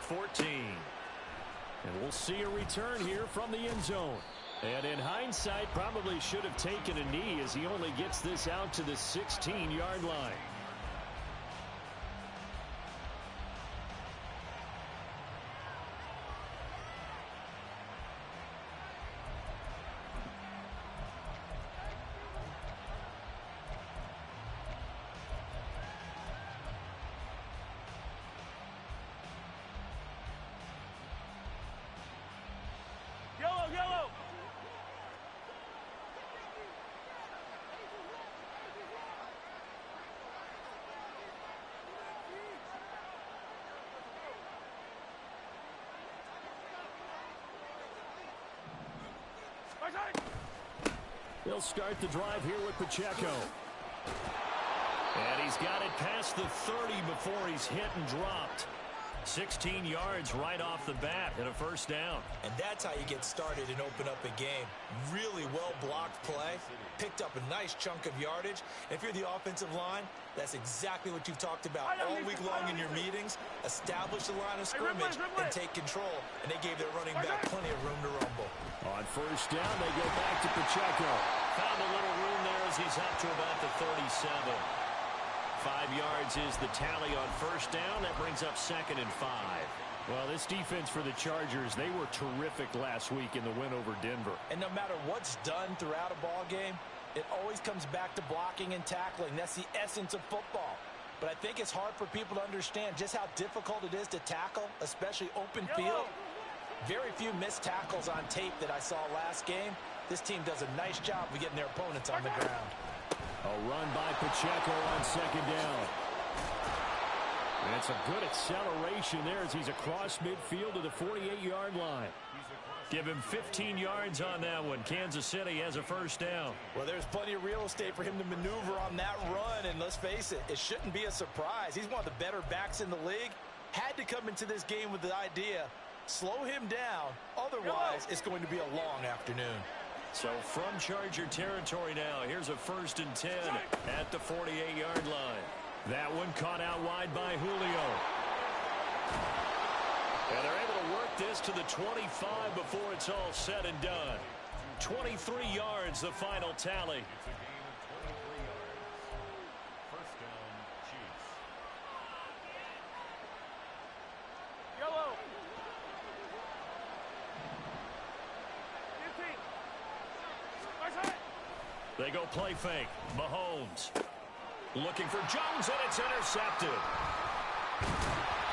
14. And we'll see a return here from the end zone. And in hindsight, probably should have taken a knee as he only gets this out to the 16-yard line. Yellow! They'll start the drive here with Pacheco. And he's got it past the 30 before he's hit and dropped. 16 yards right off the bat and a first down. And that's how you get started and open up a game. Really well-blocked play. Picked up a nice chunk of yardage. And if you're the offensive line, that's exactly what you've talked about all week long in your meetings. Establish the line of scrimmage and take control. And they gave their running back plenty of room to rumble. On first down, they go back to Pacheco. Found a little room there as he's up to about the 37. 5 yards is the tally on first down. That brings up 2nd and 5. Well, this defense for the Chargers, they were terrific last week in the win over Denver. And no matter what's done throughout a ball game, it always comes back to blocking and tackling. That's the essence of football. But I think it's hard for people to understand just how difficult it is to tackle, especially open field. Very few missed tackles on tape that I saw last game. This team does a nice job of getting their opponents on the ground. A run by Pacheco on 2nd down. And it's a good acceleration there as he's across midfield to the 48-yard line. Give him 15 yards on that one. Kansas City has a first down. Well, there's plenty of real estate for him to maneuver on that run, and let's face it, it shouldn't be a surprise. He's one of the better backs in the league. Had to come into this game with the idea, slow him down, otherwise it's going to be a long afternoon. So from Charger territory now, here's a 1st and 10 at the 48-yard line. That one caught out wide by Julio. And they're able to work this to the 25 before it's all said and done. 23 yards, the final tally. Yellow! They go play fake. Mahomes looking for Jones, and it's intercepted.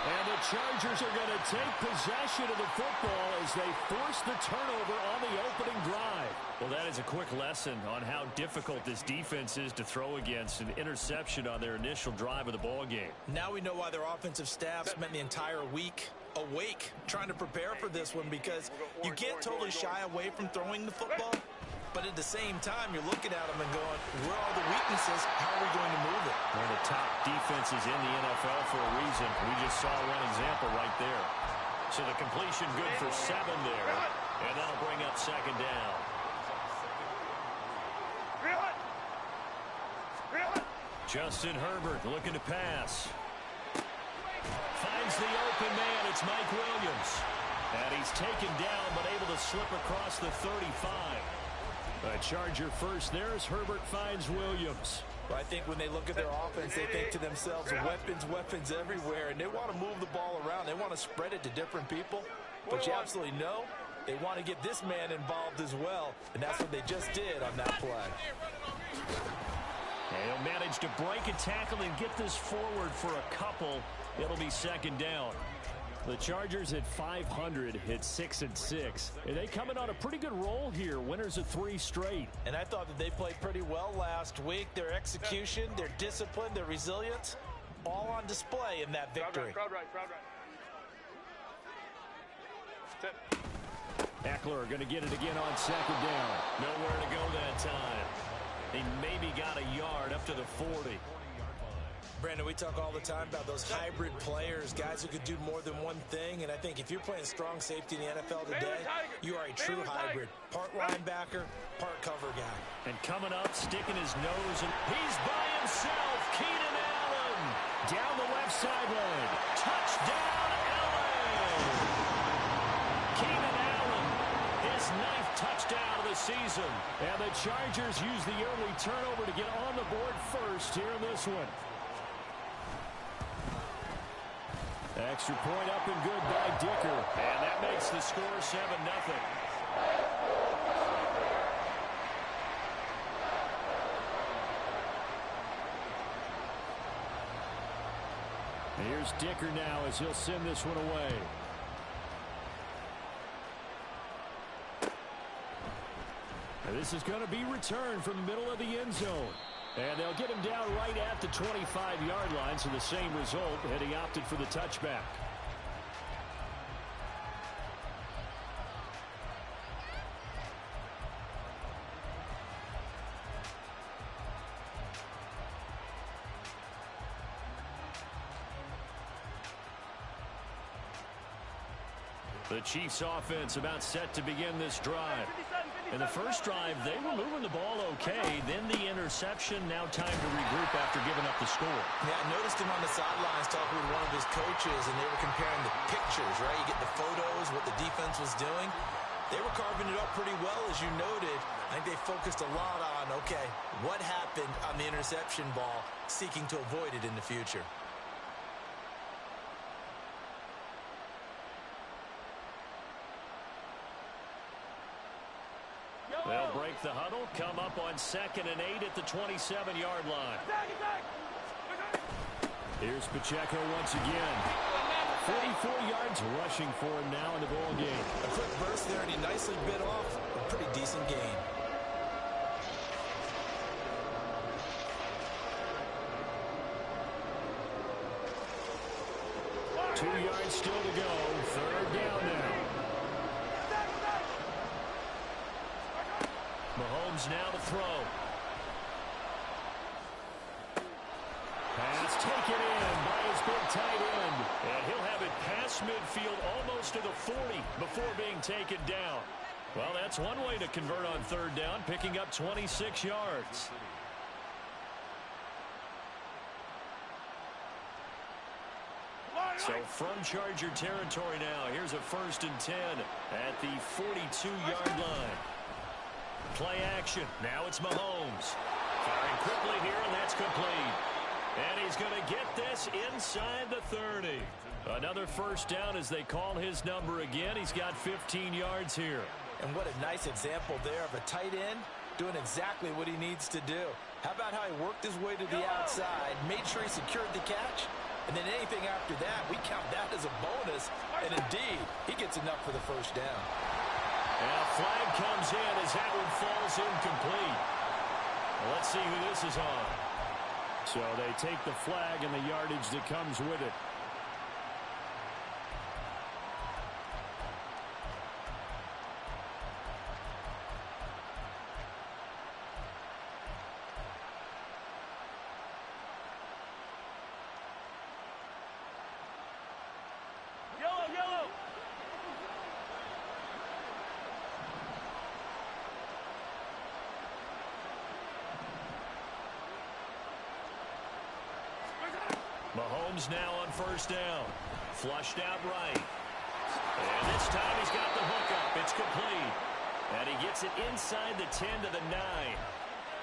And the Chargers are going to take possession of the football as they force the turnover on the opening drive. Well, that is a quick lesson on how difficult this defense is to throw against an interception on their initial drive of the ball game. Now we know why their offensive staff spent the entire week awake trying to prepare for this one, because you can't totally shy away from throwing the football. But at the same time, you're looking at them and going, where are the weaknesses? How are we going to move it? One of the top defenses in the NFL for a reason. We just saw one example right there. So the completion good for 7 there. And that'll bring up 2nd down. Justin Herbert looking to pass. Finds the open man. It's Mike Williams. And he's taken down but able to slip across the 35. A Charger first there as Herbert finds Williams. Well, I think when they look at their offense, they think to themselves, weapons everywhere, and they want to move the ball around. They want to spread it to different people. But you absolutely know they want to get this man involved as well, and that's what they just did on that play. And he'll manage to break a tackle and get this forward for a couple. It'll be 2nd down. The Chargers at 500 hit 6-6. And they coming on a pretty good roll here. Winners of 3 straight. And I thought that they played pretty well last week. Their execution, their discipline, their resilience, all on display in that victory. Crowd right. Eckler going to get it again on 2nd down. Nowhere to go that time. He maybe got a yard up to the 40. Brandon, we talk all the time about those hybrid players, guys who could do more than one thing. And I think if you're playing strong safety in the NFL today, you are a true hybrid. Part linebacker, part cover guy. And coming up, sticking his nose, and he's by himself. Keenan Allen down the left sideline. Touchdown, Allen! touchdown of the season. And the Chargers use the early turnover to get on the board first here in this one. Extra point up and good by Dicker. And that makes the score 7-0. Here's Dicker now as he'll send this one away. And this is going to be returned from the middle of the end zone. And they'll get him down right at the 25-yard line, so the same result, and he opted for the touchback. The Chiefs offense about set to begin this drive. In the first drive, they were moving the ball okay. Then the interception. Now time to regroup after giving up the score. Yeah, I noticed him on the sidelines talking with one of his coaches, and they were comparing the pictures, right? You get the photos, what the defense was doing. They were carving it up pretty well, as you noted. I think they focused a lot on, okay, what happened on the interception ball, seeking to avoid it in the future. They'll break the huddle, come up on 2nd and 8 at the 27-yard line. Here's Pacheco once again. 44 yards rushing for him now in the ball game. A quick burst there, and he nicely bit off a pretty decent gain. Two yards still to go. 3rd down now. Mahomes now to throw. Pass taken in by his big tight end. And he'll have it past midfield almost to the 40 before being taken down. Well, that's one way to convert on 3rd down, picking up 26 yards. So from Charger territory now, here's a 1st and 10 at the 42-yard line. Play action. Now it's Mahomes. Firing quickly here, and that's complete. And he's going to get this inside the 30. Another 1st down as they call his number again. He's got 15 yards here. And what a nice example there of a tight end doing exactly what he needs to do. How about how he worked his way to the outside, made sure he secured the catch, and then anything after that, we count that as a bonus. And indeed, he gets enough for the 1st down. And a flag comes in as that one falls incomplete. Well, let's see who this is on. So they take the flag and the yardage that comes with it. Mahomes now on 1st down. Flushed out right. And this time he's got the hook up. It's complete. And he gets it inside the 10 to the 9.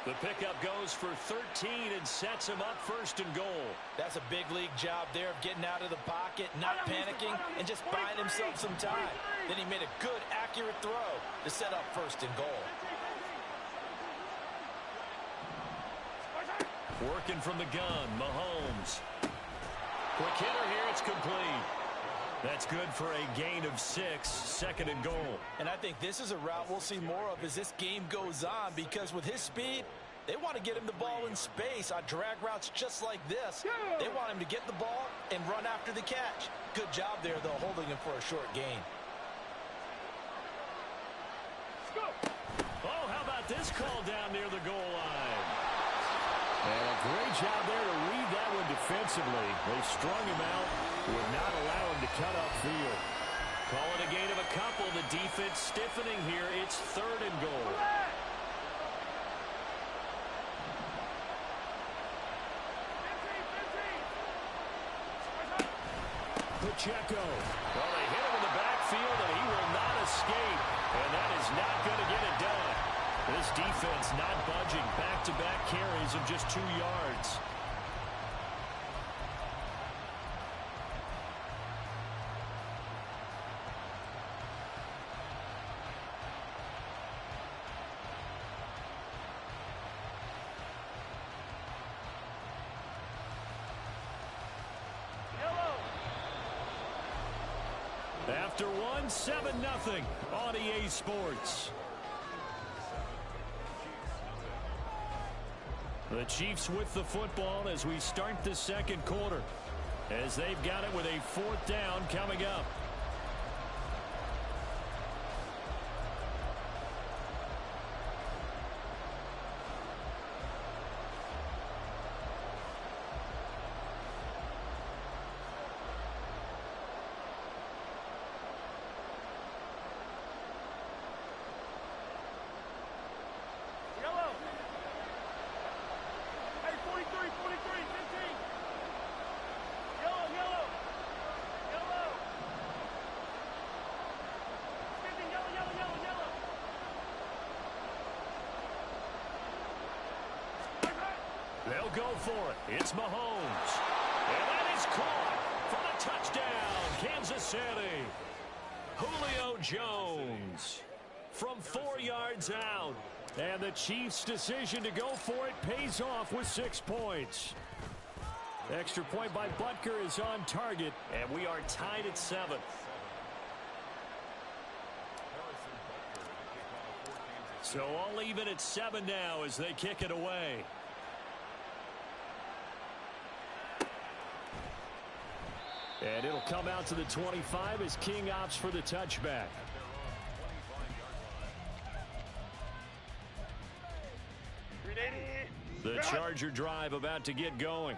The pickup goes for 13 and sets him up 1st and goal. That's a big league job there of getting out of the pocket, not panicking, and just buying himself some time. Then he made a good, accurate throw to set up 1st and goal. Working from the gun, Mahomes. Quick hitter here, it's complete. That's good for a gain of 6, 2nd and goal. And I think this is a route we'll see more of as this game goes on, because with his speed, they want to get him the ball in space on drag routes just like this. They want him to get the ball and run after the catch. Good job there, though, holding him for a short gain. Oh, how about this call down near the goal line? And a great job there to read that one defensively. They strung him out, would not allow him to cut upfield. Call it a gain of a couple. The defense stiffening here. It's 3rd and goal. Pacheco. Well, they hit him in the backfield, and he will not escape, and that is not going to get it done. This defense not budging. Back-to-back carries of just 2 yards. After one, 7-0 on EA Sports. The Chiefs with the football as we start the second quarter, as they've got it with a 4th down coming up. They'll go for it. It's Mahomes. And that is caught for the touchdown, Kansas City. Julio Jones from 4 yards out. And the Chiefs' decision to go for it pays off with 6 points. Extra point by Butker is on target, and we are tied at 7. So all even at 7 now as they kick it away. And it'll come out to the 25 as King opts for the touchback. The Charger drive about to get going.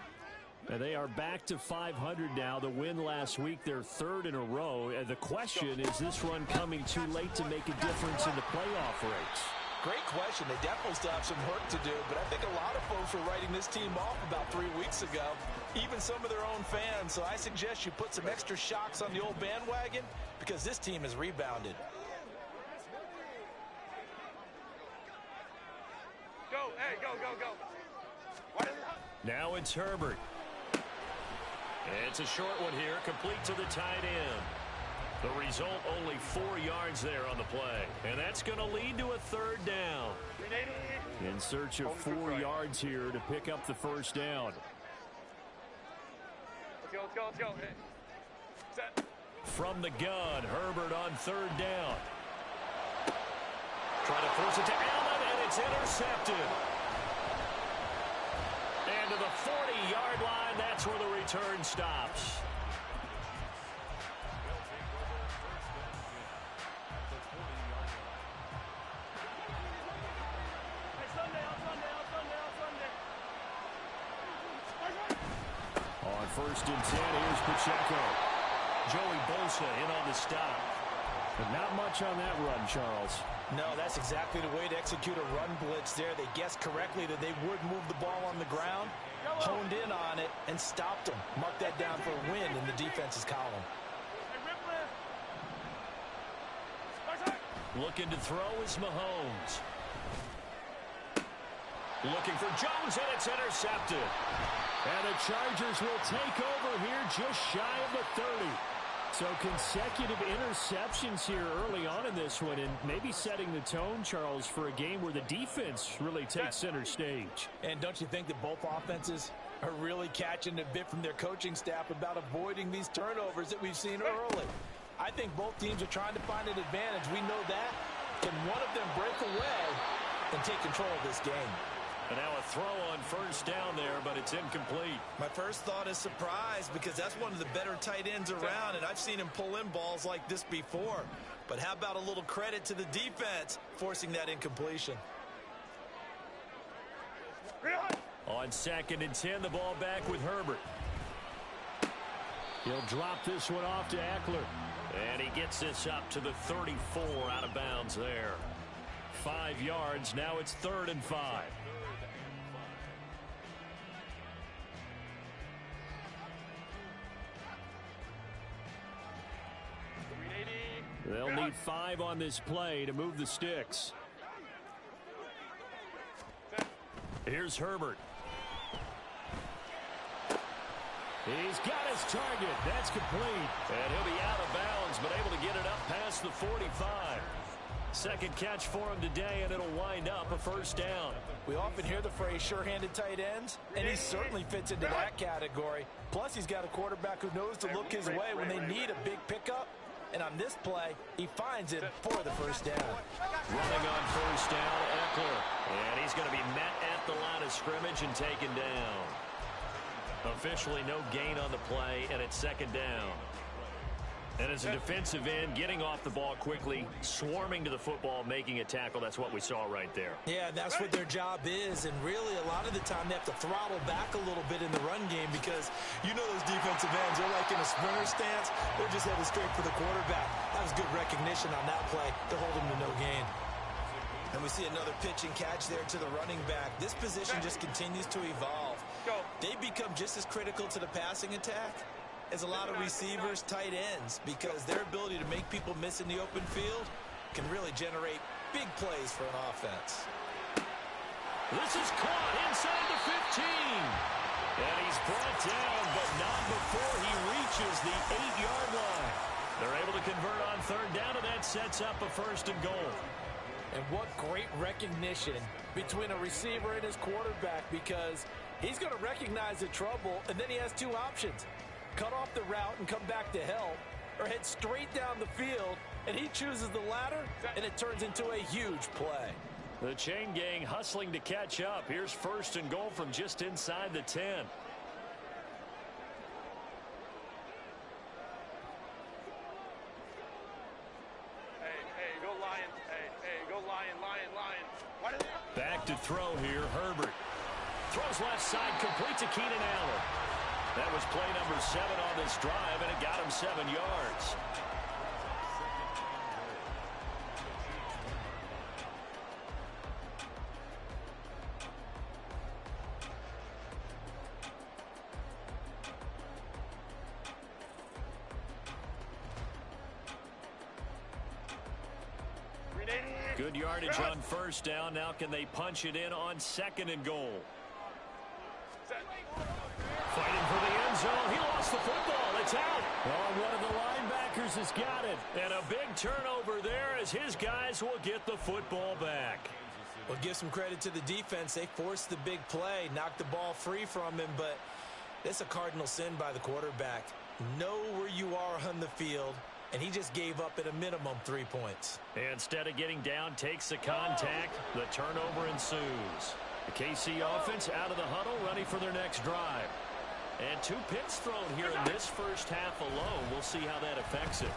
And they are back to 500 now. The win last week, their 3rd in a row. And the question, is this run coming too late to make a difference in the playoff race? Great question. They definitely still have some work to do, but I think a lot of folks were writing this team off about 3 weeks ago, even some of their own fans. So I suggest you put some extra shocks on the old bandwagon because this team has rebounded. Go, hey, go, go, go. Now it's Herbert. It's a short one here, complete to the tight end. The result, only 4 yards there on the play. And that's going to lead to a 3rd down. In search of 4 yards here to pick up the 1st down. Let's go, let's go, let's go. Hey. Set. From the gun, Herbert on 3rd down. Trying to force it to Allen, and it's intercepted. And to the 40-yard line, that's where the return stops. On 1st and 10, here's Pacheco. Joey Bosa in on the stop. But not much on that run, Charles. No, that's exactly the way to execute a run blitz there. They guessed correctly that they would move the ball on the ground, honed in on it, and stopped them. Mark that down for a win in the defense's column. Looking to throw is Mahomes. Looking for Jones, and it's intercepted. And the Chargers will take over here just shy of the 30. So consecutive interceptions here early on in this one, and maybe setting the tone, Charles, for a game where the defense really takes center stage. And don't you think that both offenses are really catching a bit from their coaching staff about avoiding these turnovers that we've seen early? I think both teams are trying to find an advantage. We know that. Can one of them break away and take control of this game? And now a throw on 1st down there, but it's incomplete. My first thought is surprise because that's one of the better tight ends around, and I've seen him pull in balls like this before. But how about a little credit to the defense forcing that incompletion? On 2nd and 10, the ball back with Herbert. He'll drop this one off to Eckler. And he gets this up to the 34 out of bounds there. 5 yards. Now it's 3rd and 5. They'll need 5 on this play to move the sticks. Here's Herbert. He's got his target. That's complete. And he'll be out of bounds, but able to get it up past the 45. Second catch for him today, and it'll wind up a first down. We often hear the phrase sure-handed tight ends, and he certainly fits into that category. Plus, he's got a quarterback who knows to look his way when they need a big pickup. And on this play, he finds it for the first down. Running on first down, Eckler. And he's going to be met at the line of scrimmage and taken down. Officially no gain on the play, and it's second down. And as a defensive end, getting off the ball quickly, swarming to the football, making a tackle, that's what we saw right there. Yeah, that's what their job is, and really a lot of the time they have to throttle back a little bit in the run game because you know those defensive ends, they're like in a sprinter stance, they're just headed straight for the quarterback. That was good recognition on that play to hold him to no gain. And we see another pitch and catch there to the running back. This position just continues to evolve. They become just as critical to the passing attack as a lot of receivers, tight ends, because their ability to make people miss in the open field can really generate big plays for an offense. This is caught inside the 15. And he's brought down, but not before he reaches the 8-yard line. They're able to convert on third down, and that sets up a first and goal. And what great recognition between a receiver and his quarterback, because he's going to recognize the trouble, and then he has two options. Cut off the route and come back to help, or head straight down the field, and he chooses the latter, and it turns into a huge play. The chain gang hustling to catch up. Here's first and goal from just inside the 10. Hey, go Lions. Hey, go Lion. Back to throw here, Herbert. Throws left side, complete to Keenan Allen. That was play number 7 on this drive, and it got him 7 yards. Good yardage on first down. Now can they punch it in on second and goal? Fighting for the end zone. He lost the football. It's out. Oh, one of the linebackers has got it. And a big turnover there as his guys will get the football back. Well, give some credit to the defense. They forced the big play, knocked the ball free from him, but it's a cardinal sin by the quarterback. Know where you are on the field, and he just gave up at a minimum 3 points. Instead of getting down, takes the contact. The turnover ensues. The KC offense out of the huddle, ready for their next drive. And 2 picks thrown here in this first half alone. We'll see how that affects it.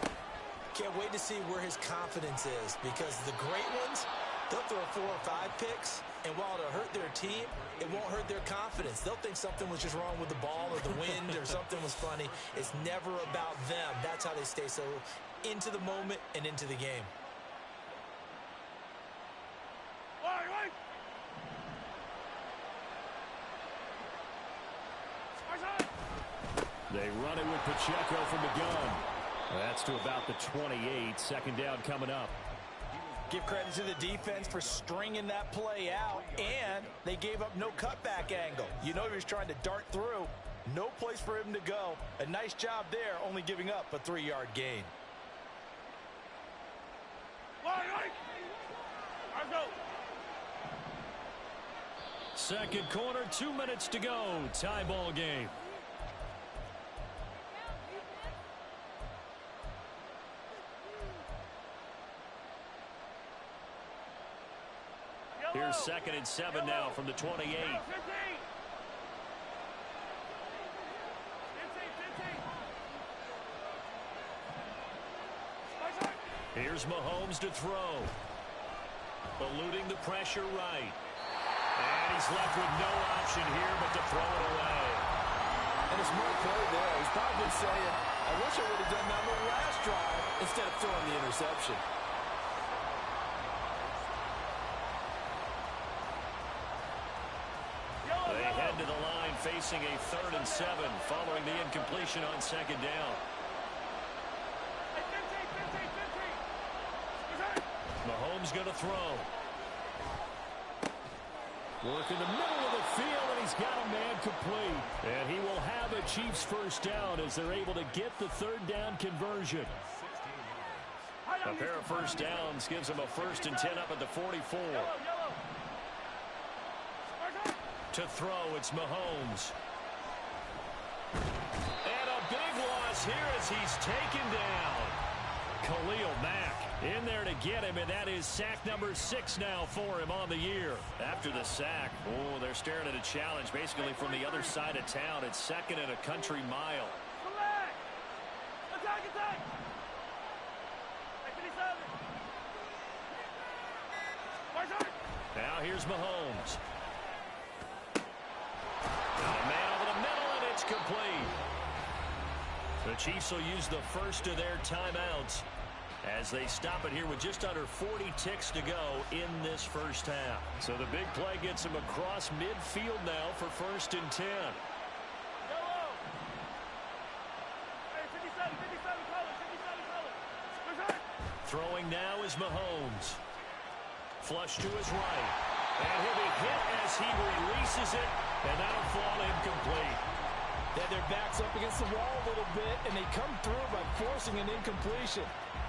Can't wait to see where his confidence is, because the great ones, they'll throw 4 or 5 picks, and while it'll hurt their team, it won't hurt their confidence. They'll think something was just wrong with the ball or the wind or something was funny. It's never about them. That's how they stay so into the moment and into the game. They run it with Pacheco from the gun. That's to about the 28. Second down coming up. Give credit to the defense for stringing that play out, and they gave up no cutback angle. You know he was trying to dart through. No place for him to go. A nice job there, only giving up a 3-yard gain. Second quarter, 2 minutes to go. Tie ball game. Here's 2nd and 7 now from the 28. Here's Mahomes to throw. Eluding the pressure right. And he's left with no option here but to throw it away. And a smart play there. He's probably saying, I wish I would have done that on the last drive instead of throwing the interception. They head to the line facing a 3rd and 7 following the incompletion on second down. Mahomes going to throw. Work in the middle of the field, and he's got a man complete. And he will have a Chiefs first down as they're able to get the third down conversion. A pair of first downs gives them a 1st and 10 up at the 44. To throw, it's Mahomes. And a big loss here as he's taken down. Khalil Mack in there to get him, and that is sack number 6 now for him on the year. After the sack, oh, they're staring at a challenge basically from the other side of town. It's 2nd and a country mile. Attack, attack! Now here's Mahomes. And a man over the middle, and it's complete. The Chiefs will use the first of their timeouts as they stop it here with just under 40 ticks to go in this first half. So the big play gets him across midfield now for 1st and 10. Throwing now is Mahomes. Flush to his right. And he'll be hit as he releases it, and that'll fall incomplete. They had their backs up against the wall a little bit, and they come through by forcing an incompletion.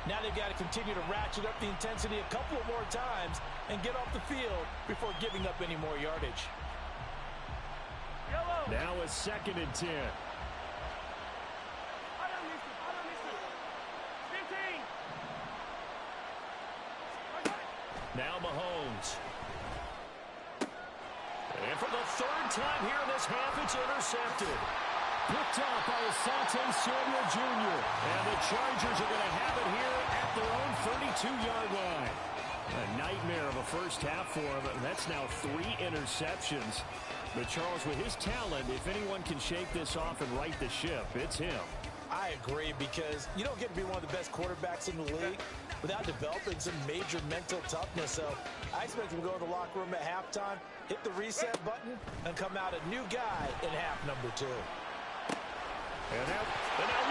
Now they've got to continue to ratchet up the intensity a couple of more times and get off the field before giving up any more yardage. Now a 2nd and 10. Now Mahomes. And for the 3rd time here in this half, it's intercepted. Picked off by Asante Samuel Jr. And the Chargers are going to have it here at their own 32-yard line. A nightmare of a first half for him. That's now 3 interceptions. But Charles, with his talent, if anyone can shake this off and right the ship, it's him. I agree, because you don't get to be one of the best quarterbacks in the league without developing some major mental toughness. So I expect him to go to the locker room at halftime, hit the reset button, and come out a new guy in half number 2. And now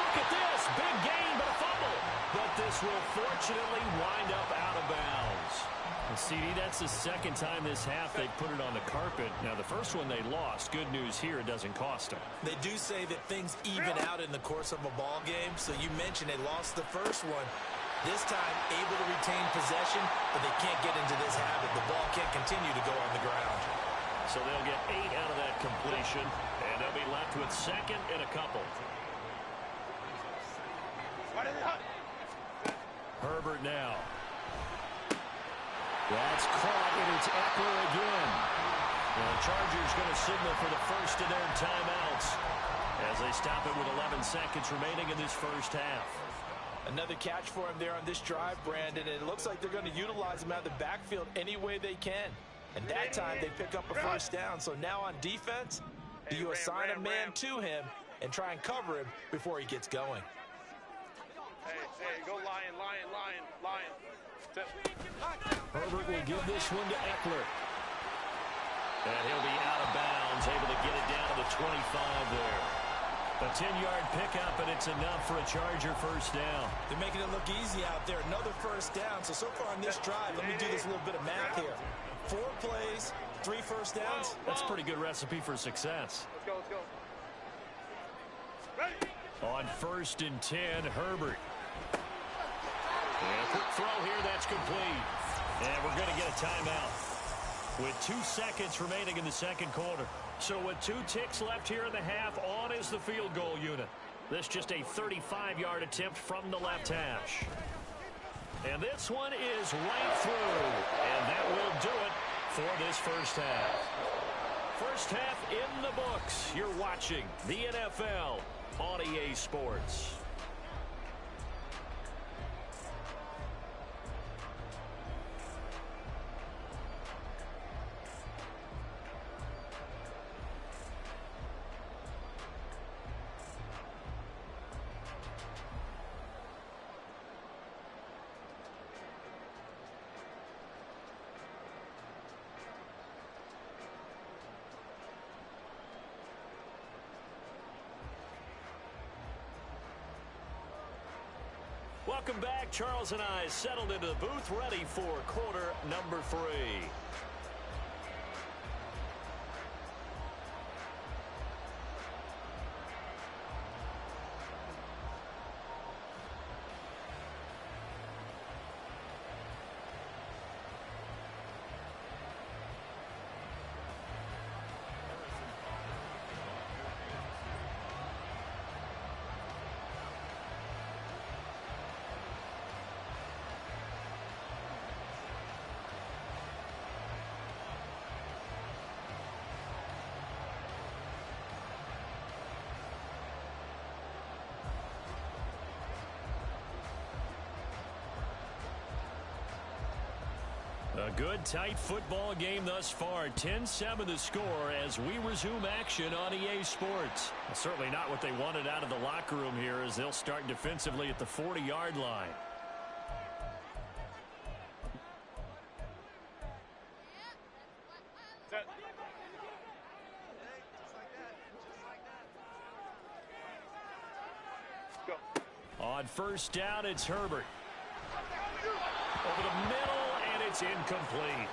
look at this. Big gain, but a fumble. But this will fortunately wind up out of bounds. And CD, that's the 2nd time this half they put it on the carpet. Now, the first one they lost. Good news here, it doesn't cost them. They do say that things even out in the course of a ball game. So you mentioned they lost the first one. This time, able to retain possession, but they can't get into this habit. The ball can't continue to go on the ground. So they'll get 8 out of that completion, and they'll be left with 2nd and a couple. Herbert now. That's caught, and it's Eckler again. And the Chargers going to signal for the first of their timeouts as they stop it with 11 seconds remaining in this first half. Another catch for him there on this drive, Brandon. And it looks like they're going to utilize him out of the backfield any way they can. And that time they pick up a first down. So now on defense, do you assign a man to him and try and cover him before he gets going? Hey, go Lion, Lion, Lion, Lion. Herbert will give this one to Eckler. And he'll be out of bounds, able to get it down to the 25 there. A 10-yard pickup, and it's enough for a Charger first down. They're making it look easy out there. Another first down. So far on this drive, let me do this little bit of math here. 4 plays, 3 first downs. That's a pretty good recipe for success. Let's go, let's go. Ready? On 1st and 10, Herbert. And a quick throw here, that's complete. And we're going to get a timeout with 2 seconds remaining in the second quarter. So with 2 ticks left here in the half, on is the field goal unit. This just a 35-yard attempt from the left hash. And this one is right through. And that will do it for this first half. First half in the books. You're watching the NFL on EA Sports. Welcome back. Charles and I settled into the booth, ready for quarter number 3. A good, tight football game thus far. 10-7 the score as we resume action on EA Sports. Well, certainly not what they wanted out of the locker room here as they'll start defensively at the 40-yard line. Go. On first down, it's Herbert. Over the middle, and it's incomplete.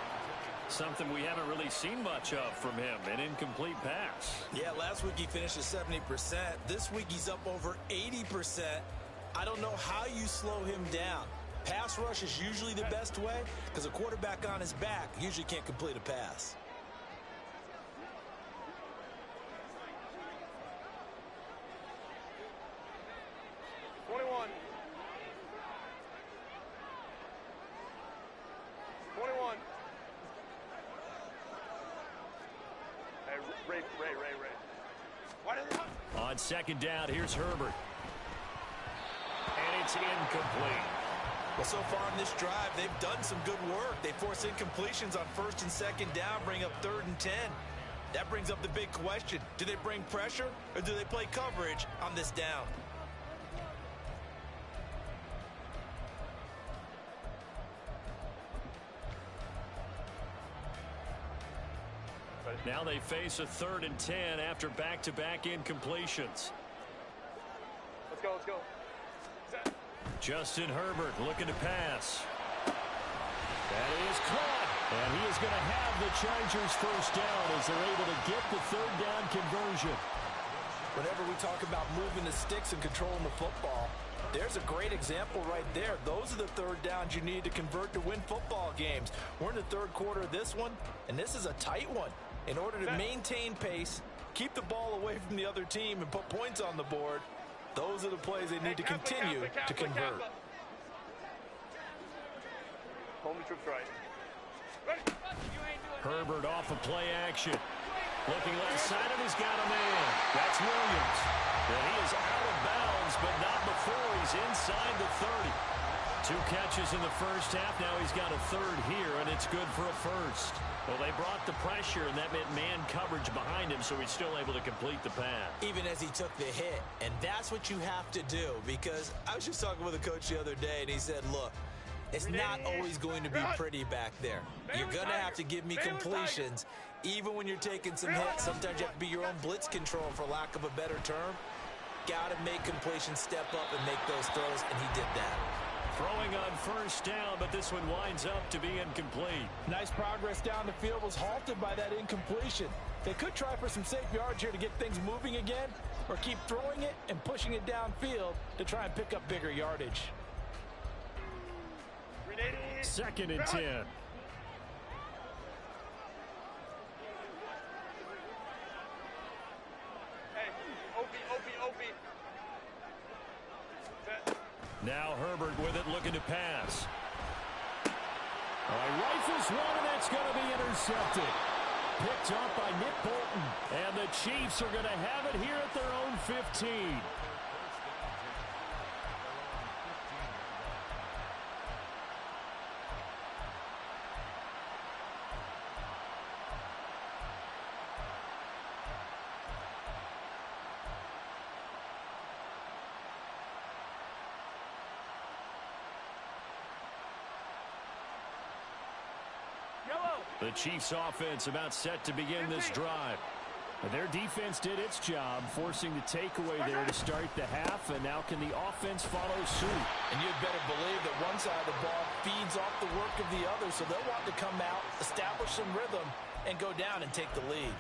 Something we haven't really seen much of from him, an incomplete pass. Yeah, last week he finished at 70%. This week he's up over 80%. I don't know how you slow him down. Pass rush is usually the best way because a quarterback on his back usually can't complete a pass. On second down, here's Herbert. And it's incomplete. Well, so far in this drive, they've done some good work. They force incompletions on first and second down, bring up 3rd and 10. That brings up the big question. Do they bring pressure or do they play coverage on this down? Now they face a 3rd and 10 after back-to-back incompletions. Let's go, let's go. Set. Justin Herbert looking to pass. That is caught. And he is going to have the Chargers first down as they're able to get the 3rd down conversion. Whenever we talk about moving the sticks and controlling the football, there's a great example right there. Those are the 3rd downs you need to convert to win football games. We're in the 3rd quarter of this one, and this is a tight one. In order to maintain pace, keep the ball away from the other team, and put points on the board, those are the plays they need to continue to convert. Home the troops right. Herbert off of play action. Looking left side of, he's got a man. That's Williams. And he is out of bounds, but not before he's inside the 30. 2 catches in the first half. Now he's got a 3rd here, and it's good for a first. Well, they brought the pressure, and that meant man coverage behind him, so he's still able to complete the pass. Even as he took the hit, and that's what you have to do, because I was just talking with a coach the other day, and he said, look, it's not always going to be pretty back there. You're going to have to give me completions, even when you're taking some hits. Sometimes you have to be your own blitz control, for lack of a better term. Got to make completions, step up, and make those throws, and he did that. Throwing on first down, but this one winds up to be incomplete. Nice progress down the field was halted by that incompletion. They could try for some safe yards here to get things moving again, or keep throwing it and pushing it downfield to try and pick up bigger yardage. 2nd and 10. Now Herbert with it, looking to pass. All right, rifles one, and that's going to be intercepted. Picked up by Nick Bolton. And the Chiefs are going to have it here at their own 15. The Chiefs offense about set to begin this drive. Their defense did its job, forcing the takeaway there to start the half, and now can the offense follow suit? And you'd better believe that one side of the ball feeds off the work of the other, so they'll want to come out, establish some rhythm, and go down and take the lead.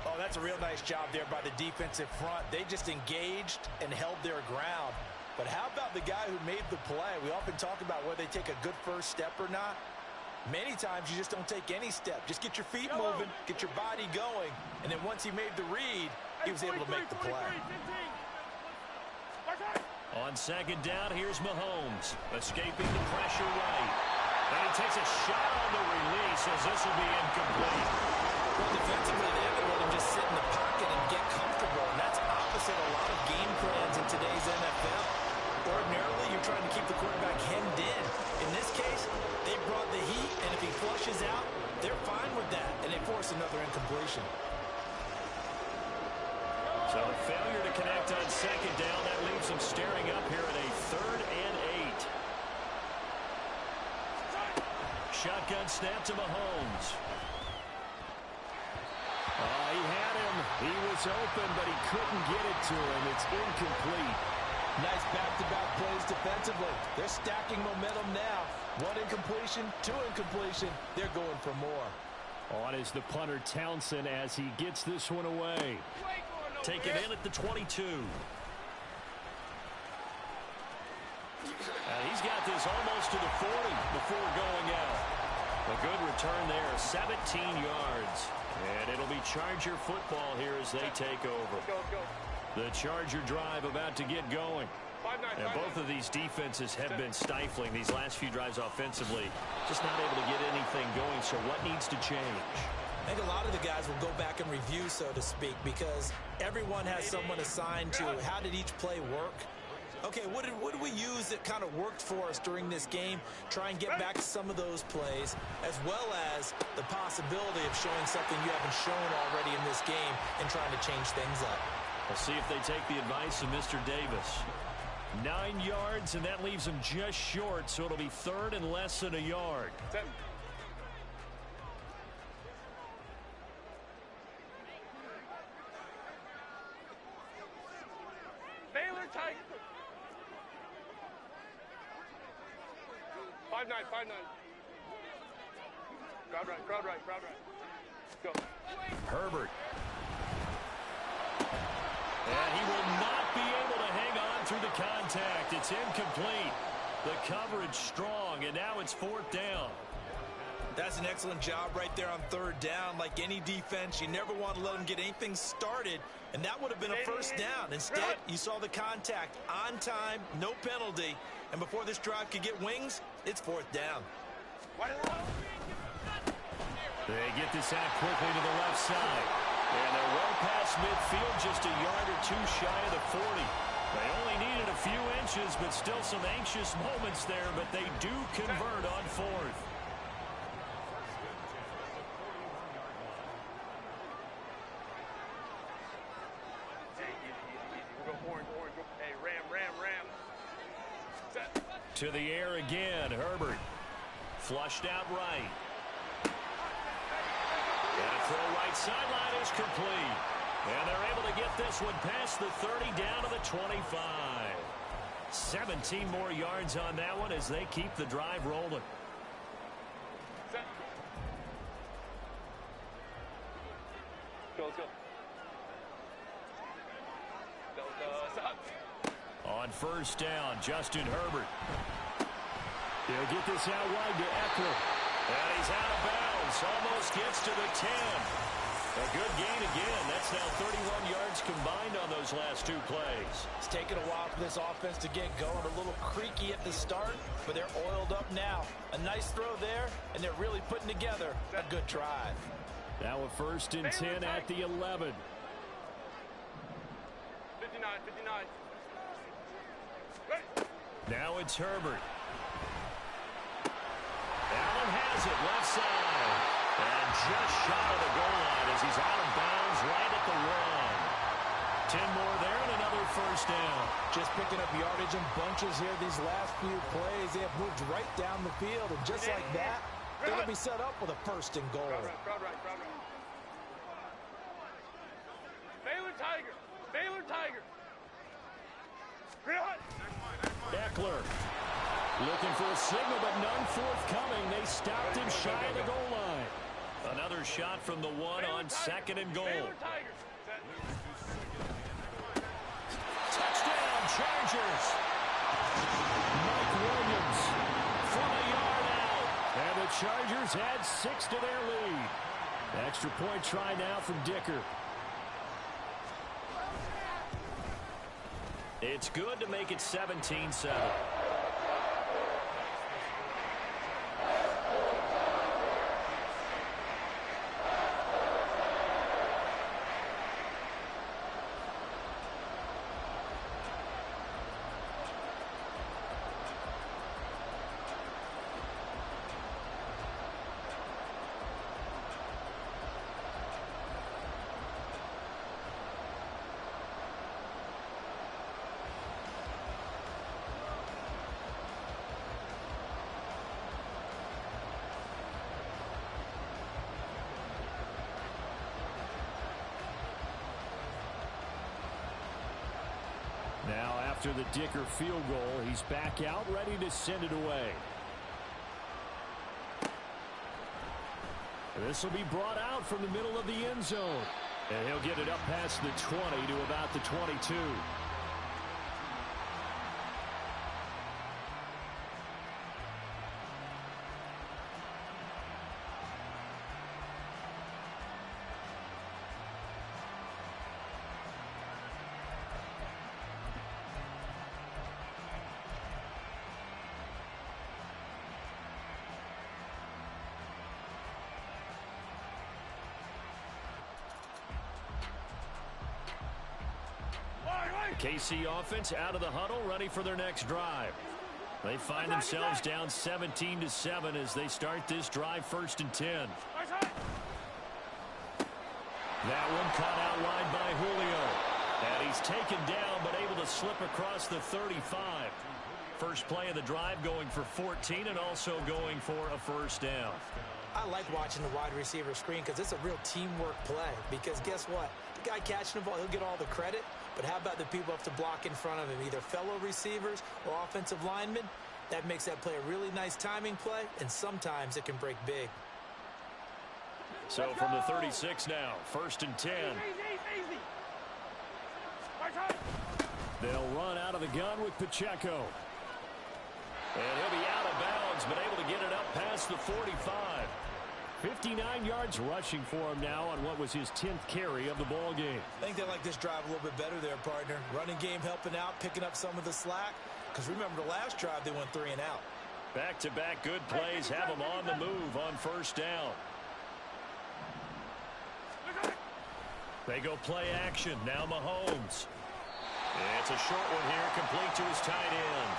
Oh, that's a real nice job there by the defensive front. They just engaged and held their ground. But how about the guy who made the play? We often talk about whether they take a good first step or not. Many times you just don't take any step. Just get your feet moving, get your body going, and then once he made the read, he was able to make the play. On second down, here's Mahomes, escaping the pressure right. And he takes a shot on the release as this will be incomplete. Well, defensively, they have to let him just sit in the pocket and get comfortable, and that's opposite a lot of game plans in today's NFL. Ordinarily, you're trying to keep the quarterback hemmed in. In this case, they brought the heat, and if he flushes out, they're fine with that, and they force another incompletion. So a failure to connect on second down. That leaves them staring up here at a 3rd and 8. Shotgun snap to Mahomes. He had him. He was open, but he couldn't get it to him. It's incomplete. Nice back-to-back plays defensively. They're stacking momentum now. 1 incompletion, 2 incompletion. They're going for more. On is the punter Townsend as he gets this one away. Take it in at the 22. And he's got this almost to the 40 before going out. A good return there, 17 yards. And it'll be Charger football here as they take over. The Charger drive about to get going. And both of these defenses have been stifling these last few drives offensively. Just not able to get anything going, so what needs to change? I think a lot of the guys will go back and review, so to speak, because everyone has someone assigned to how did each play work. Okay, what did we use that kind of worked for us during this game? Try and get back to some of those plays, as well as the possibility of showing something you haven't shown already in this game and trying to change things up. We'll see if they take the advice of Mr. Davis. 9 yards, and that leaves them just short, so it'll be 3rd and less than a yard. Baylor tight. 5-9, 5-9. Crowd right, crowd right, crowd right. Go. Herbert. And he will not be able to hang on through the contact. It's incomplete. The coverage strong, and now it's 4th down. That's an excellent job right there on 3rd down. Like any defense, you never want to let them get anything started, and that would have been a 1st down. Instead, you saw the contact on time, no penalty, and before this drive could get wings, it's 4th down. They get this out quickly to the left side. And they're well past midfield, just a yard or 2 shy of the 40. They only needed a few inches, but still some anxious moments there, but they do convert on 4th. Hey, ram. Set. To the air again, Herbert. Flushed out right. And a throw right sideline is complete. And they're able to get this one past the 30 down to the 25. 17 more yards on that one as they keep the drive rolling. Set. Go. Stop. On 1st down, Justin Herbert. He'll get this out wide to Eckler. And he's out of bounds. Almost gets to the 10. A good gain again. That's now 31 yards combined on those last 2 plays. It's taken a while for this offense to get going. A little creaky at the start, but they're oiled up now. A nice throw there, and they're really putting together a good drive. Now a 1st and 10 at the 11. 59. Ready. Now it's Herbert. Allen has it left side. And just shy of the goal line as he's out of bounds right at the 1. 10 more there and another 1st down. Just picking up yardage in bunches here these last few plays. They have moved right down the field, and just like that, they're going to be set up with a 1st and goal. Crowd right. Tiger. Baylor Tiger. Real hot. Eckler looking for a signal, but none forthcoming. They stopped him shy of the goal line. Another shot from the one on second and goal. Touchdown, Chargers. Mike Williams from a yard out. And the Chargers add 6 to their lead. Extra point try now from Dicker. It's good to make it 17-7. Now, after the Dicker field goal, he's back out, ready to send it away. This will be brought out from the middle of the end zone. And he'll get it up past the 20 to about the 22. KC offense out of the huddle, ready for their next drive. They find themselves down 17-7 as they start this drive, 1st and 10. That one caught out wide by Julio. And he's taken down, but able to slip across the 35. First play of the drive, going for 14 and also going for a 1st down. I like watching the wide receiver screen because it's a real teamwork play. Because guess what? The guy catching the ball, he'll get all the credit. But how about the people up to block in front of him, either fellow receivers or offensive linemen? That makes that play a really nice timing play, and sometimes it can break big. So from the 36 now, 1st and 10. They'll run out of the gun with Pacheco. And he'll be out of bounds, but able to get it up past the 45. 59 yards rushing for him now on what was his 10th carry of the ball game. I think they like this drive a little bit better there, partner. Running game helping out, picking up some of the slack. Because remember, the last drive they went 3 and out. Back-to-back good plays have them on the move on 1st down. They go play action. Now Mahomes. It's a short one here, complete to his tight end.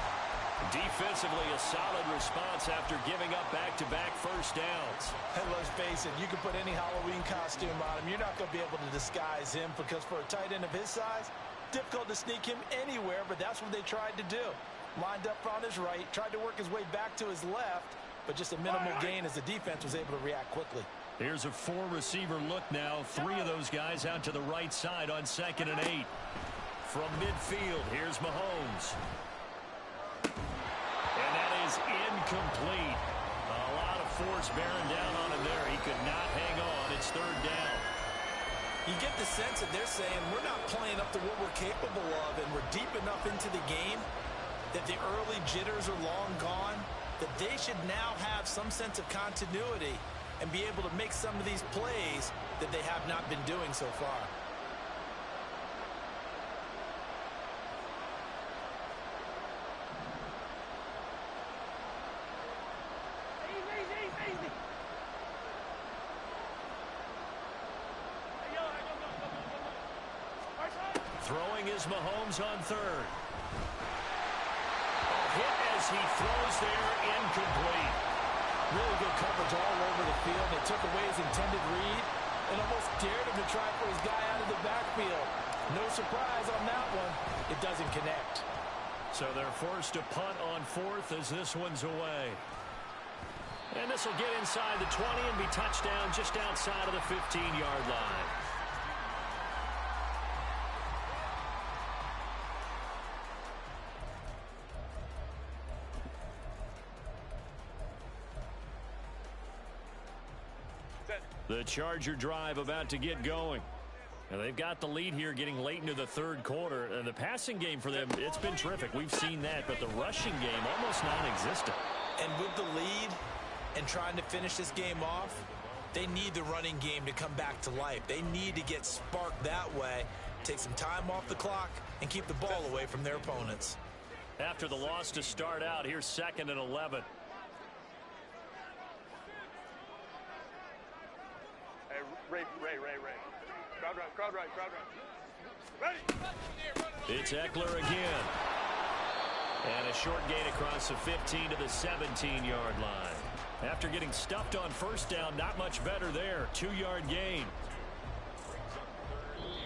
Defensively, a solid response after giving up back-to-back 1st downs. And let's face it, you can put any Halloween costume on him. You're not going to be able to disguise him because for a tight end of his size, difficult to sneak him anywhere, but that's what they tried to do. Lined up on his right, tried to work his way back to his left, but just a minimal gain as the defense was able to react quickly. Here's a 4-receiver look now. 3 of those guys out to the right side on 2nd and 8. From midfield, here's Mahomes. And that is incomplete. A lot of force bearing down on him there. He could not hang on. It's 3rd down. You get the sense that they're saying we're not playing up to what we're capable of, and we're deep enough into the game that the early jitters are long gone, that they should now have some sense of continuity and be able to make some of these plays that they have not been doing so far. Throwing is Mahomes on 3rd. Hit as he throws there, incomplete. Really good coverage all over the field. They took away his intended read and almost dared him to try for his guy out of the backfield. No surprise on that one. It doesn't connect. So they're forced to punt on 4th as this one's away. And this will get inside the 20 and be touchdown just outside of the 15-yard line. The Charger drive about to get going. And they've got the lead here getting late into the third quarter. And the passing game for them, it's been terrific. We've seen that. But the rushing game, almost non-existent. And with the lead and trying to finish this game off, they need the running game to come back to life. They need to get sparked that way, take some time off the clock, and keep the ball away from their opponents. After the loss to start out, here's 2nd and 11. Hey, Ray. Crowd right. Ready? It's Eckler again. And a short gain across the 15 to the 17-yard line. After getting stuffed on first down, not much better there. 2-yard gain.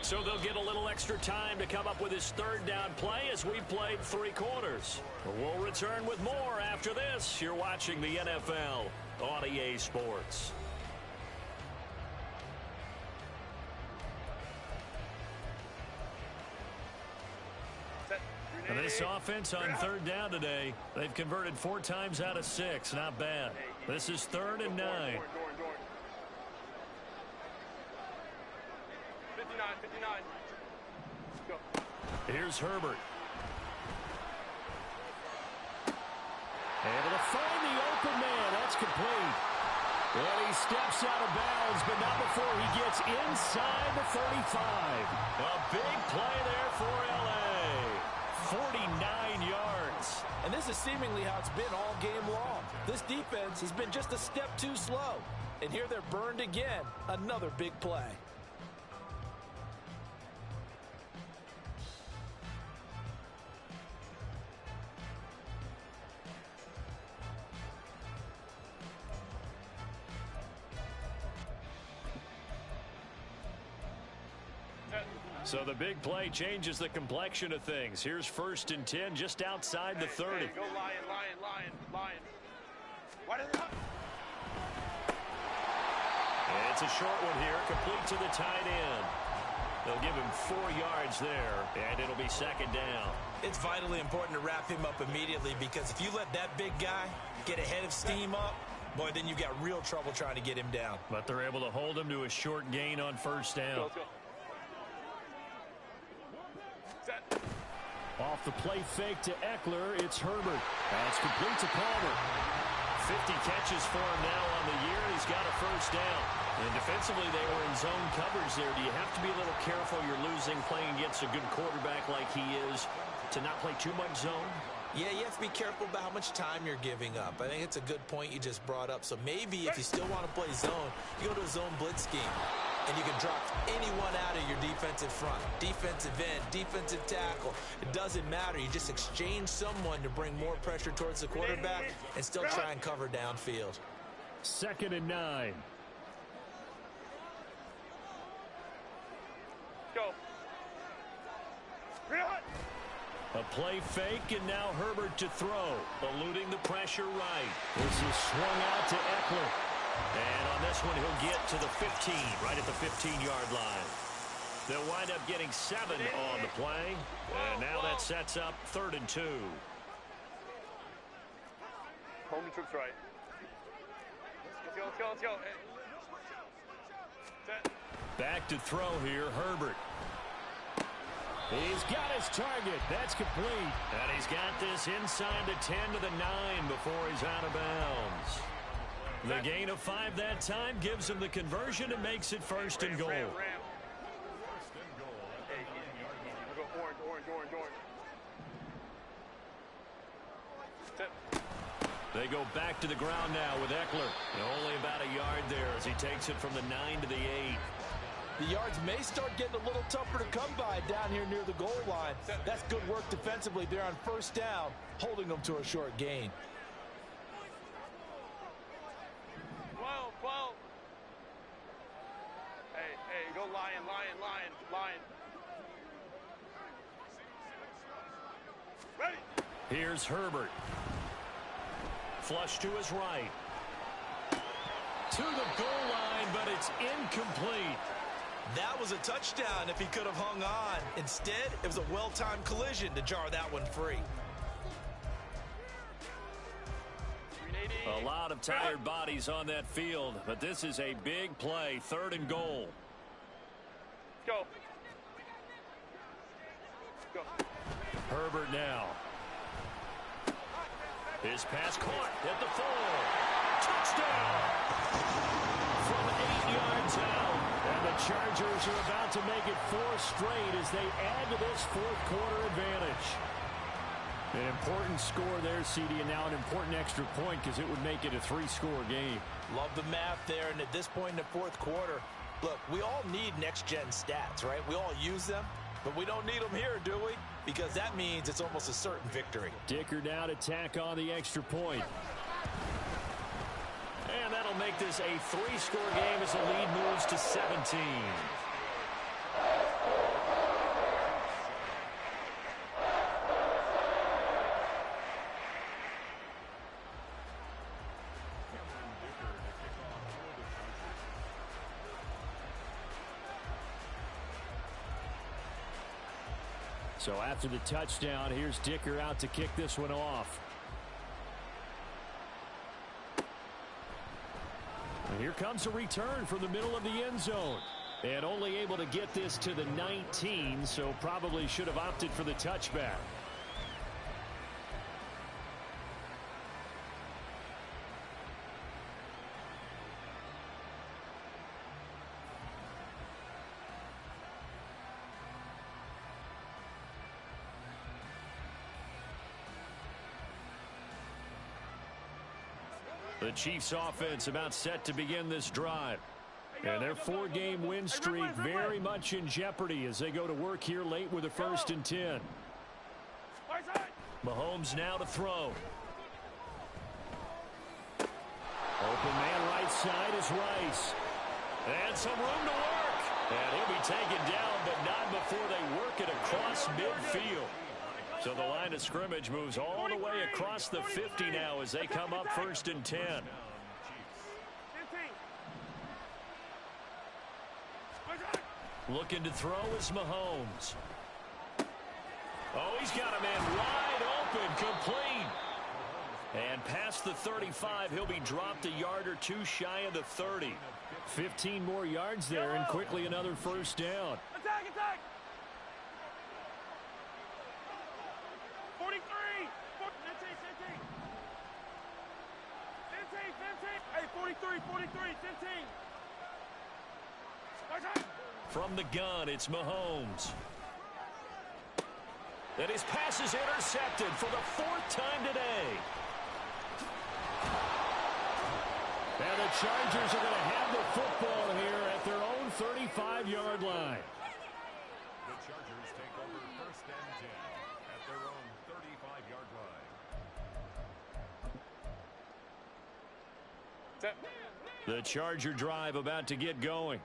So they'll get a little extra time to come up with his third down play as we've played 3 quarters. We'll return with more after this. You're watching the NFL on EA Sports. And this offense on third down today, they've converted 4 times out of 6. Not bad. This is 3rd and 9. 59. Go. Here's Herbert. Able to find the open man. That's complete. And he steps out of bounds, but not before he gets inside the 35. A big play there for L.A. 49 yards. And this is seemingly how it's been all game long. This defense has been just a step too slow. And here they're burned again. Another big play. So the big play changes the complexion of things. Here's 1st and 10 just outside the 30. Hey, go Lion. Why did they... It's a short one here, complete to the tight end. They'll give him 4 yards there, and it'll be 2nd down. It's vitally important to wrap him up immediately, because if you let that big guy get ahead of steam up, boy, then you've got real trouble trying to get him down. But they're able to hold him to a short gain on 1st down. Let's go. Off the play fake to Eckler, it's Herbert. That's complete to Palmer. 50 catches for him now on the year, and he's got a 1st down. And defensively, they were in zone coverage there. Do you have to be a little careful? You're losing, playing against a good quarterback like he is, to not play too much zone? Yeah, you have to be careful about how much time you're giving up. I think it's a good point you just brought up. So maybe if you still want to play zone, you go to a zone blitz scheme. And you can drop anyone out of your defensive front. Defensive end, defensive tackle. It doesn't matter. You just exchange someone to bring more pressure towards the quarterback and still try and cover downfield. 2nd and 9. Go. A play fake, and now Herbert to throw. Eluding the pressure right. This is swung out to Eckler. And on this one, he'll get to the 15, right at the 15-yard line. They'll wind up getting 7 on the play. And now that sets up 3rd and 2. Home troops right. Let's go. Set. Back to throw here, Herbert. He's got his target. That's complete. And he's got this inside the 10 to the 9 before he's out of bounds. The gain of 5 that time gives him the conversion and makes it 1st and goal. Ram. Hey, we'll go orange. Set. They go back to the ground now with Eckler. Only about a yard there as he takes it from the 9 to the 8. The yards may start getting a little tougher to come by down here near the goal line. That's good work defensively there on 1st down, holding them to a short gain. 12. Hey, go Lion. Ready? Here's Herbert. Flush to his right. To the goal line, but it's incomplete. That was a touchdown if he could have hung on. Instead, it was a well-timed collision to jar that one free. 380. A lot of tired bodies on that field, but this is a big play, 3rd and goal. Go. Go. Herbert now. His pass caught at the 4. Touchdown! From 8 yards out. And the Chargers are about to make it 4 straight as they add to this 4th quarter advantage. An important score there, CD, and now an important extra point because it would make it a 3-score game. Love the math there, and at this point in the 4th quarter, look, we all need next-gen stats, right? We all use them, but we don't need them here, do we? Because that means it's almost a certain victory. Dicker now to tack on the extra point. And that'll make this a 3-score game as the lead moves to 17. So after the touchdown, here's Dicker out to kick this one off. And here comes a return from the middle of the end zone. And only able to get this to the 19, so probably should have opted for the touchback. The Chiefs offense about set to begin this drive. And their 4-game win streak very much in jeopardy as they go to work here late with a 1st and 10. Mahomes now to throw. Open man right side is Rice. And some room to work. And he'll be taken down, but not before they work it across midfield. So the line of scrimmage moves all the way across the 50 now as they come up 1st and 10. Looking to throw is Mahomes. Oh, he's got a man wide open, complete. And past the 35, he'll be dropped a yard or 2 shy of the 30. 15 more yards there and quickly another 1st down. Attack, attack! 43! 15! Hey, 43, 15! From the gun, it's Mahomes. And his pass is intercepted for the 4th time today. And the Chargers are going to have the football here at their own 35-yard line. The Chargers take over 1st and 10 at their own 35-yard line. The Charger drive about to get going.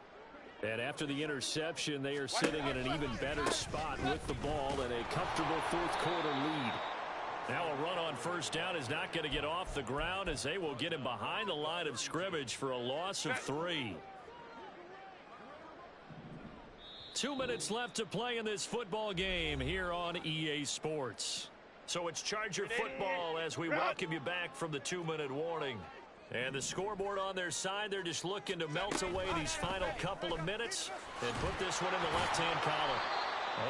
And after the interception, they are sitting in an even better spot with the ball and a comfortable 4th quarter lead. Now a run on 1st down is not going to get off the ground as they will get him behind the line of scrimmage for a loss of 3. 2 minutes left to play in this football game here on EA Sports. So it's Charger football as we welcome you back from the 2-minute warning. And the scoreboard on their side, they're just looking to melt away these final couple of minutes and put this one in the left-hand column.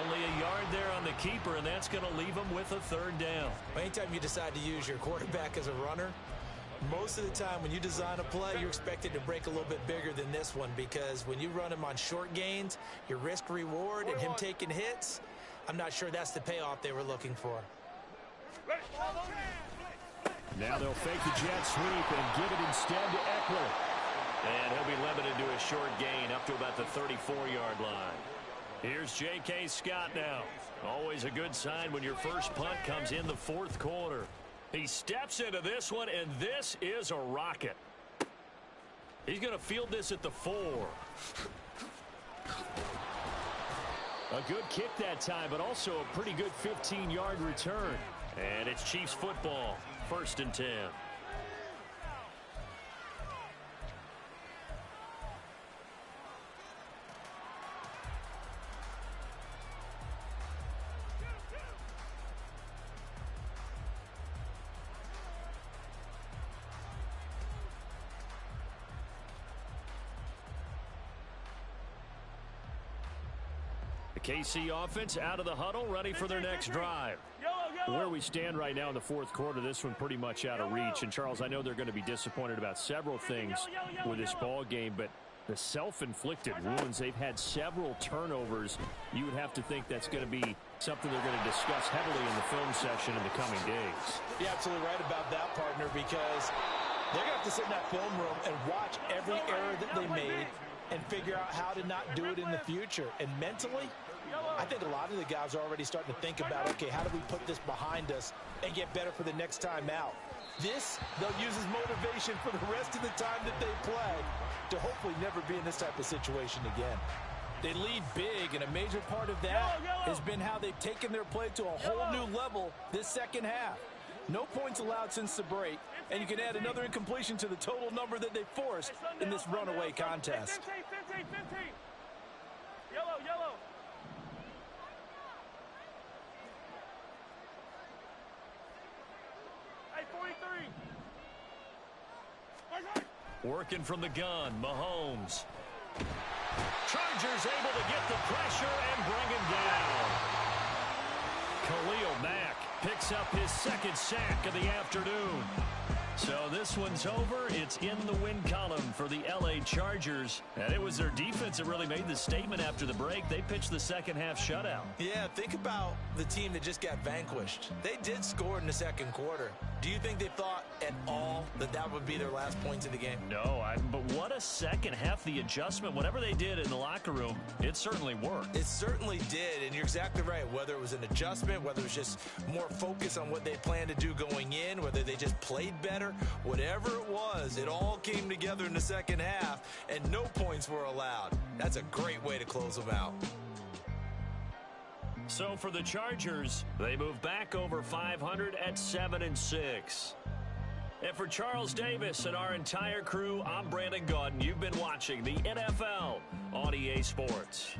Only a yard there on the keeper, and that's going to leave them with a 3rd down. Anytime you decide to use your quarterback as a runner, most of the time when you design a play, you're expected to break a little bit bigger than this one because when you run him on short gains, your risk-reward and him taking hits, I'm not sure that's the payoff they were looking for. Now they'll fake the jet sweep and give it instead to Eckler. And he'll be limited to a short gain up to about the 34-yard line. Here's J.K. Scott now. Always a good sign when your first punt comes in the 4th quarter. He steps into this one, and this is a rocket. He's going to field this at the 4. A good kick that time, but also a pretty good 15-yard return. And it's Chiefs football, 1st and 10. KC offense out of the huddle, ready for their next drive. Where we stand right now in the fourth quarter, this one pretty much out of reach. And, Charles, I know they're going to be disappointed about several things with this ball game, but the self-inflicted wounds, they've had several turnovers. You would have to think that's going to be something they're going to discuss heavily in the film session in the coming days. You're absolutely right about that, partner, because they're going to have to sit in that film room and watch every error that they made and figure out how to not do it in the future. And mentally, I think a lot of the guys are already starting to think about, okay, how do we put this behind us and get better for the next time out? This, they'll use as motivation for the rest of the time that they play to hopefully never be in this type of situation again. They lead big, and a major part of that has been how they've taken their play to a whole new level this second half. No points allowed since the break, and you can add another incompletion to the total number that they forced in this runaway contest. 15. Yellow. Hey, 43. Working from the gun, Mahomes. Chargers able to get the pressure and bring him down. Khalil Mack picks up his second sack of the afternoon. So this one's over. It's in the win column for the L.A. Chargers. And it was their defense that really made the statement after the break. They pitched the second half shutout. Yeah, think about the team that just got vanquished. They did score in the second quarter. Do you think they thought at all that that would be their last points of the game? No, but what a second half. The adjustment, whatever they did in the locker room, it certainly worked. It certainly did, and you're exactly right. Whether it was an adjustment, whether it was just more focus on what they planned to do going in, whether they just played better, whatever it was, it all came together in the second half, and no points were allowed. That's a great way to close them out. So for the Chargers, they move back over 500 at 7-6. And for Charles Davis and our entire crew, I'm Brandon Gaudin. You've been watching the NFL on EA Sports.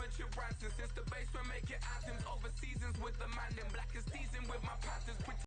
Richard Branson. Since the basement making anthems over seasons with the man them.